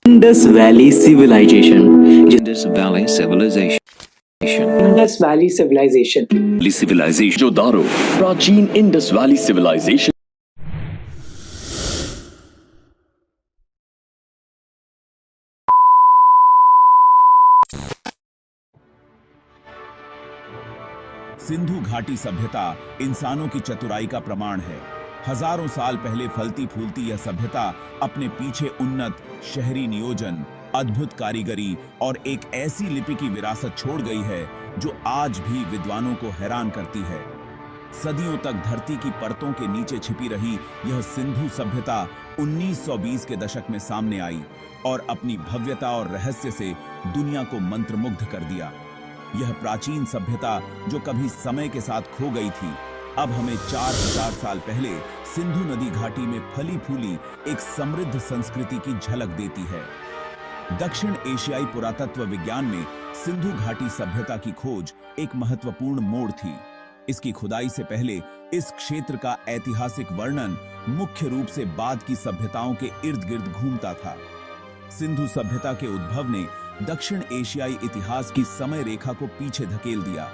Indus Valley Civilization. Indus Valley Civilization. Indus Valley Civilization. Civilization जो दारो प्राचीन Indus valley civilisation Sindhu घाटी सभ्यता इंसानों की चतुराई का प्रमाण है। हजारों साल पहले फलती फूलती यह सभ्यता अपने पीछे उन्नत शहरी नियोजन, अद्भुत कारीगरी और एक ऐसी लिपि की विरासत छोड़ गई है जो आज भी विद्वानों को हैरान करती है। सदियों तक धरती की परतों के नीचे छिपी रही यह सिंधु सभ्यता 1920 के दशक में सामने आई और अपनी भव्यता और रहस्य से दुनिया को मंत्रमुग्ध कर दिया। यह प्राचीन सभ्यता जो कभी समय के साथ खो गई थी, अब हमें 4000 साल पहले सिंधु नदी घाटी में फली फूली एक समृद्ध संस्कृति की झलक देती है। दक्षिण एशियाई पुरातत्व विज्ञान में सिंधु घाटी सभ्यता की खोज एक महत्वपूर्ण मोड़ थी। इसकी खुदाई से पहले इस क्षेत्र का ऐतिहासिक वर्णन मुख्य रूप से बाद की सभ्यताओं के इर्द गिर्द घूमता था। सिंधु सभ्यता के उद्भव ने दक्षिण एशियाई इतिहास की समय रेखा को पीछे धकेल दिया,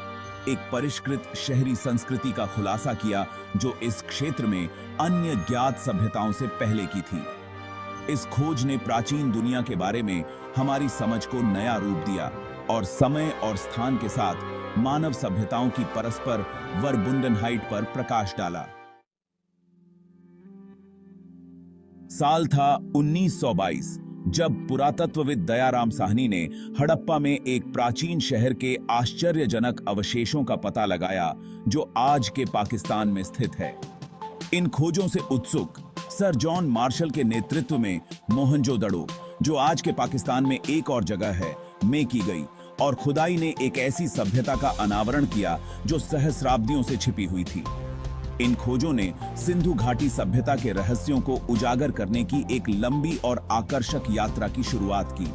एक परिष्कृत शहरी संस्कृति का खुलासा किया जो इस क्षेत्र में अन्य ज्ञात सभ्यताओं से पहले की थी। इस खोज ने प्राचीन दुनिया के बारे में हमारी समझ को नया रूप दिया और समय और स्थान के साथ मानव सभ्यताओं की परस्पर वर्बुंडनहाइट पर प्रकाश डाला। साल था 1922 जब पुरातत्वविद दयाराम साहनी ने हड़प्पा में एक प्राचीन शहर के आश्चर्यजनक अवशेषों का पता लगाया जो आज के पाकिस्तान में स्थित है। इन खोजों से उत्सुक सर जॉन मार्शल के नेतृत्व में मोहनजोदड़ो, जो आज के पाकिस्तान में एक और जगह है, में की गई और खुदाई ने एक ऐसी सभ्यता का अनावरण किया जो सहस्राब्दियों से छिपी हुई थी। इन खोजों ने सिंधु घाटी सभ्यता के रहस्यों को उजागर करने की एक लंबी और आकर्षक यात्रा की शुरुआत की।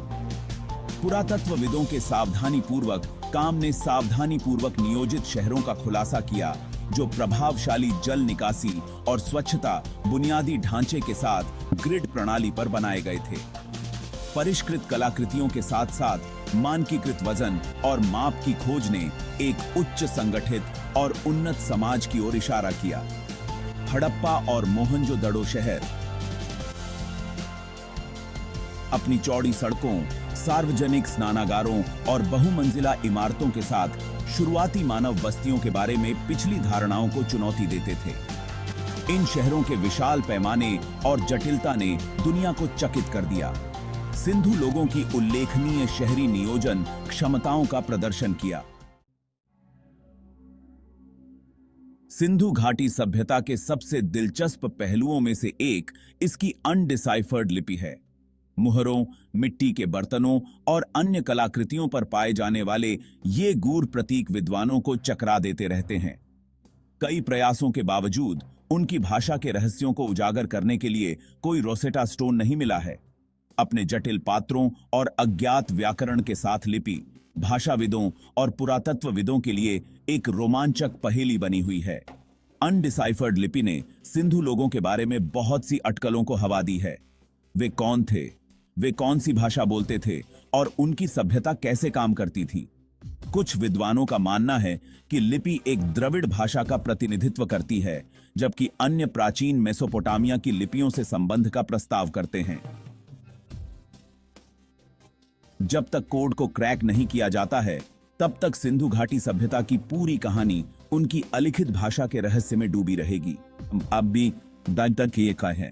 पुरातत्वविदों के सावधानीपूर्वक काम ने सावधानीपूर्वक नियोजित शहरों का खुलासा किया जो प्रभावशाली जल निकासी और स्वच्छता बुनियादी ढांचे के साथ ग्रिड प्रणाली पर बनाए गए थे। परिष्कृत कलाकृतियों के साथ साथ मानकीकृत वजन और माप की खोज ने एक उच्च संगठित और उन्नत समाज की ओर इशारा किया। हड़प्पा और मोहनजोदड़ो शहर अपनी चौड़ी सड़कों, सार्वजनिक स्नानागारों और बहुमंजिला इमारतों के साथ शुरुआती मानव बस्तियों के बारे में पिछली धारणाओं को चुनौती देते थे। इन शहरों के विशाल पैमाने और जटिलता ने दुनिया को चकित कर दिया। सिंधु लोगों की उल्लेखनीय शहरी नियोजन क्षमताओं का प्रदर्शन किया। सिंधु घाटी सभ्यता के सबसे दिलचस्प पहलुओं में से एक इसकी अनडिसाइफर्ड लिपि है। मुहरों, मिट्टी के बर्तनों और अन्य कलाकृतियों पर पाए जाने वाले ये गूढ़ प्रतीक विद्वानों को चकरा देते रहते हैं। कई प्रयासों के बावजूद उनकी भाषा के रहस्यों को उजागर करने के लिए कोई रोसेटा स्टोन नहीं मिला है। अपने जटिल पात्रों और अज्ञात व्याकरण के साथ लिपि भाषाविदों और पुरातत्वविदों के लिए एक रोमांचक पहेली बनी हुई है। अनडिसाइफर्ड लिपि ने सिंधु लोगों के बारे में बहुत सी अटकलों को हवा दी है। वे कौन थे, वे कौन सी भाषा बोलते थे और उनकी सभ्यता कैसे काम करती थी। कुछ विद्वानों का मानना है कि लिपि एक द्रविड़ भाषा का प्रतिनिधित्व करती है, जबकि अन्य प्राचीन मेसोपोटामिया की लिपियों से संबंध का प्रस्ताव करते हैं। जब तक कोड को क्रैक नहीं किया जाता है, तब तक सिंधु घाटी सभ्यता की पूरी कहानी उनकी अलिखित भाषा के रहस्य में डूबी रहेगी। अब भी तक ये है।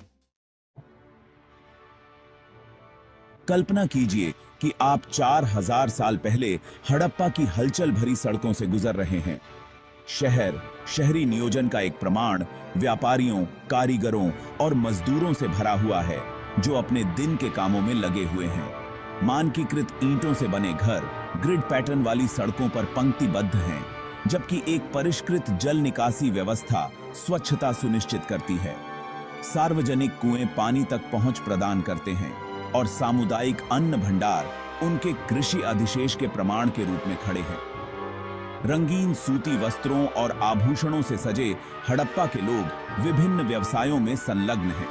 कल्पना कीजिए कि आप 4000 साल पहले हड़प्पा की हलचल भरी सड़कों से गुजर रहे हैं। शहर शहरी नियोजन का एक प्रमाण व्यापारियों, कारीगरों और मजदूरों से भरा हुआ है जो अपने दिन के कामों में लगे हुए हैं। मानकीकृत ईंटों से बने घर ग्रिड पैटर्न वाली सड़कों पर पंक्तिबद्ध हैं, जबकि एक परिष्कृत जल निकासी व्यवस्था स्वच्छता सुनिश्चित करती है। सार्वजनिक कुएं पानी तक पहुंच प्रदान करते हैं और सामुदायिक अन्न भंडार उनके कृषि अधिशेष के प्रमाण के रूप में खड़े हैं। रंगीन सूती वस्त्रों और आभूषणों से सजे हड़प्पा के लोग विभिन्न व्यवसायों में संलग्न हैं।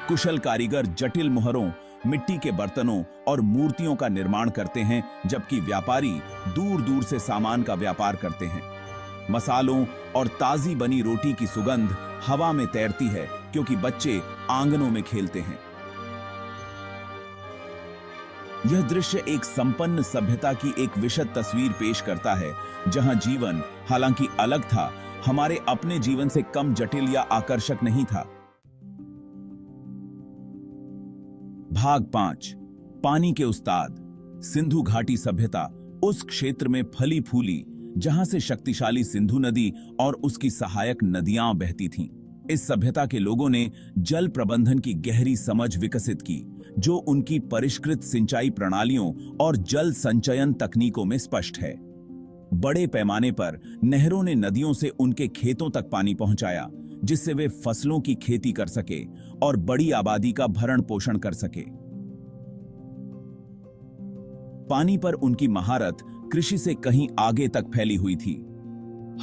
कुशल कारीगर जटिल मुहरों मिट्टी के बर्तनों और मूर्तियों का निर्माण करते हैं, जबकि व्यापारी दूर दूर से सामान का व्यापार करते हैं। मसालों और ताजी बनी रोटी की सुगंध हवा में तैरती है, क्योंकि बच्चे आंगनों में खेलते हैं। यह दृश्य एक संपन्न सभ्यता की एक विशद तस्वीर पेश करता है, जहां जीवन हालांकि अलग था, हमारे अपने जीवन से कम जटिल या आकर्षक नहीं था। भाग 5, पानी के उस्ताद। सिंधु घाटी सभ्यता उस क्षेत्र में फली फूली जहां से शक्तिशाली सिंधु नदी और उसकी सहायक नदियां बहती थीं। इस सभ्यता के लोगों ने जल प्रबंधन की गहरी समझ विकसित की, जो उनकी परिष्कृत सिंचाई प्रणालियों और जल संचयन तकनीकों में स्पष्ट है। बड़े पैमाने पर नहरों ने नदियों से उनके खेतों तक पानी पहुंचाया, जिससे वे फसलों की खेती कर सके और बड़ी आबादी का भरण पोषण कर सके। पानी पर उनकी महारत कृषि से कहीं आगे तक फैली हुई थी।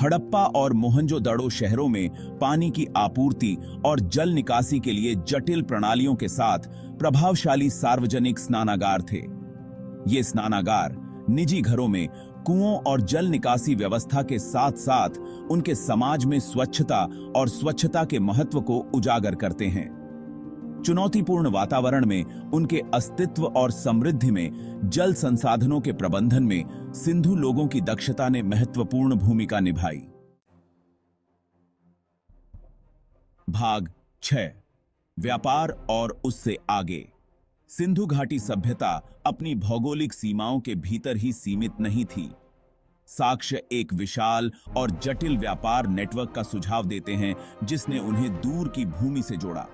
हड़प्पा और मोहनजोदड़ो शहरों में पानी की आपूर्ति और जल निकासी के लिए जटिल प्रणालियों के साथ प्रभावशाली सार्वजनिक स्नानागार थे। ये स्नानागार निजी घरों में कुओं और जल निकासी व्यवस्था के साथ साथ उनके समाज में स्वच्छता और स्वच्छता के महत्व को उजागर करते हैं। चुनौतीपूर्ण वातावरण में उनके अस्तित्व और समृद्धि में जल संसाधनों के प्रबंधन में सिंधु लोगों की दक्षता ने महत्वपूर्ण भूमिका निभाई। भाग 6, व्यापार और उससे आगे। सिंधु घाटी सभ्यता अपनी भौगोलिक सीमाओं के भीतर ही सीमित नहीं थी। साक्ष्य एक विशाल और जटिल व्यापार नेटवर्क का सुझाव देते हैं, जिसने उन्हें दूर की भूमि से जोड़ा।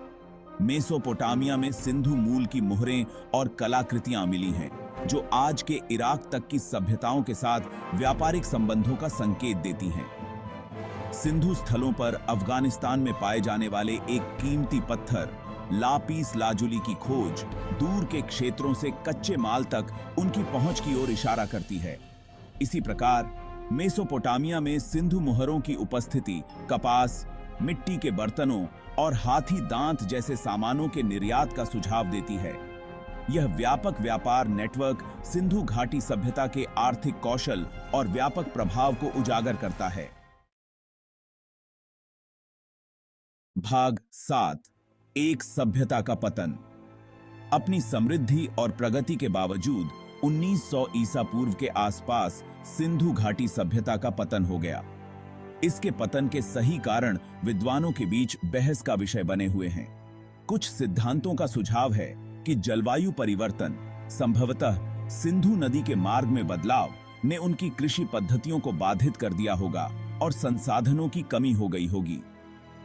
मेसोपोटामिया में सिंधु मूल की मोहरें और कलाकृतियां मिली हैं, जो आज के इराक तक की सभ्यताओं के साथ व्यापारिक संबंधों का संकेत देती हैं। सिंधु स्थलों पर अफगानिस्तान में पाए जाने वाले एक कीमती पत्थर लापीस लाजुली की खोज दूर के क्षेत्रों से कच्चे माल तक उनकी पहुंच की ओर इशारा करती है। इसी प्रकार मेसोपोटामिया में सिंधु मोहरों की उपस्थिति कपास, मिट्टी के बर्तनों और हाथी दांत जैसे सामानों के निर्यात का सुझाव देती है। यह व्यापक व्यापार नेटवर्क सिंधु घाटी सभ्यता के आर्थिक कौशल और व्यापक प्रभाव को उजागर करता है। भाग 7, एक सभ्यता का पतन। अपनी समृद्धि और प्रगति के बावजूद 1900 ईसा पूर्व के आसपास सिंधु घाटी सभ्यता का पतन हो गया। इसके पतन के सही कारण विद्वानों के बीच बहस का विषय बने हुए हैं। कुछ सिद्धांतों का सुझाव है कि जलवायु परिवर्तन, संभवतः सिंधु नदी के मार्ग में बदलाव, ने उनकी कृषि पद्धतियों को बाधित कर दिया होगा और संसाधनों की कमी हो गई होगी।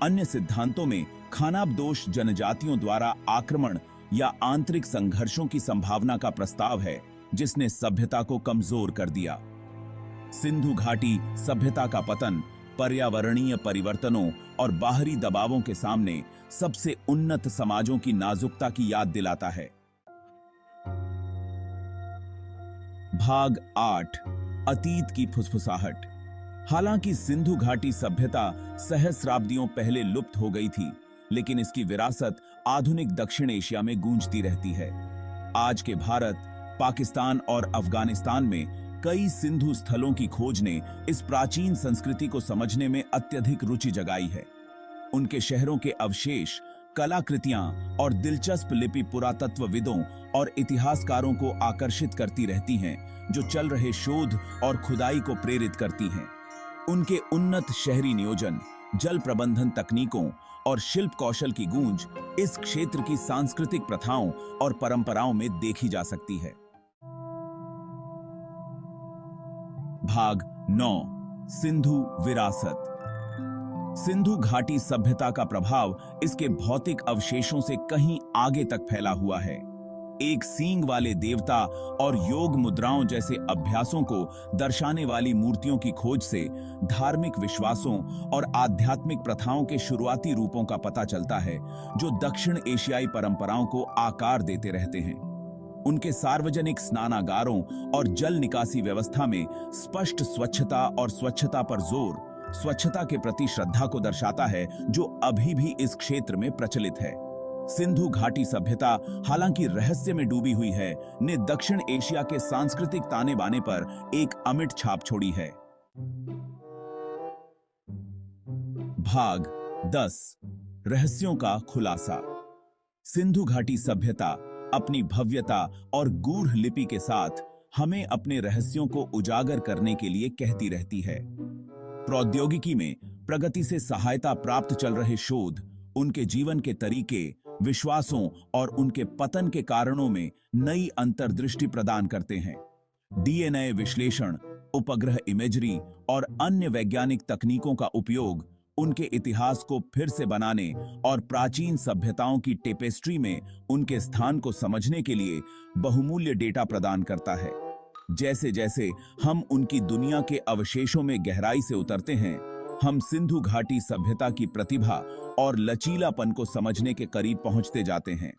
अन्य सिद्धांतों में खानाबदोश जनजातियों द्वारा आक्रमण या आंतरिक संघर्षों की संभावना का प्रस्ताव है, जिसने सभ्यता को कमजोर कर दिया। सिंधु घाटी सभ्यता का पतन पर्यावरणीय परिवर्तनों और बाहरी दबावों के सामने सबसे उन्नत समाजों की नाजुकता की याद दिलाता है। भाग 8, अतीत की फुसफुसाहट। हालांकि सिंधु घाटी सभ्यता सहस्राब्दियों पहले लुप्त हो गई थी, लेकिन इसकी विरासत आधुनिक दक्षिण एशिया में गूंजती रहती है। आज के भारत, पाकिस्तान और अफगानिस्तान में कई सिंधु स्थलों की खोज ने इस प्राचीन संस्कृति को समझने में अत्यधिक रुचि जगाई है। उनके शहरों के अवशेष, कलाकृतियां और दिलचस्प लिपि पुरातत्वविदों और इतिहासकारों को आकर्षित करती रहती हैं, जो चल रहे शोध और खुदाई को प्रेरित करती हैं। उनके उन्नत शहरी नियोजन, जल प्रबंधन तकनीकों और शिल्प कौशल की गूंज इस क्षेत्र की सांस्कृतिक प्रथाओं और परंपराओं में देखी जा सकती है। भाग 9, सिंधु विरासत। सिंधु घाटी सभ्यता का प्रभाव इसके भौतिक अवशेषों से कहीं आगे तक फैला हुआ है। एक सींग वाले देवता और योग मुद्राओं जैसे अभ्यासों को दर्शाने वाली मूर्तियों की खोज से धार्मिक विश्वासों और आध्यात्मिक प्रथाओं के शुरुआती रूपों का पता चलता है, जो दक्षिण एशियाई परंपराओं को आकार देते रहते हैं। उनके सार्वजनिक स्नानागारों और जल निकासी व्यवस्था में स्पष्ट स्वच्छता और स्वच्छता पर जोर, स्वच्छता के प्रति श्रद्धा को दर्शाता है, जो अभी भी इस क्षेत्र में प्रचलित है। सिंधु घाटी सभ्यता हालांकि रहस्य में डूबी हुई है, ने दक्षिण एशिया के सांस्कृतिक ताने बाने पर एक अमिट छाप छोड़ी है। भाग 10 रहस्यों का खुलासा। सिंधु घाटी सभ्यता अपनी भव्यता और गूढ़ लिपि के साथ हमें अपने रहस्यों को उजागर करने के लिए कहती रहती है। प्रौद्योगिकी में प्रगति से सहायता प्राप्त चल रहे शोध उनके जीवन के तरीके, विश्वासों और उनके पतन के कारणों में नई अंतर्दृष्टि प्रदान करते हैं। डीएनए विश्लेषण, उपग्रह इमेजरी और अन्य वैज्ञानिक तकनीकों का उपयोग उनके इतिहास को फिर से बनाने और प्राचीन सभ्यताओं की टेपेस्ट्री में उनके स्थान को समझने के लिए बहुमूल्य डेटा प्रदान करता है। जैसे जैसे हम उनकी दुनिया के अवशेषों में गहराई से उतरते हैं, हम सिंधु घाटी सभ्यता की प्रतिभा और लचीलापन को समझने के करीब पहुंचते जाते हैं।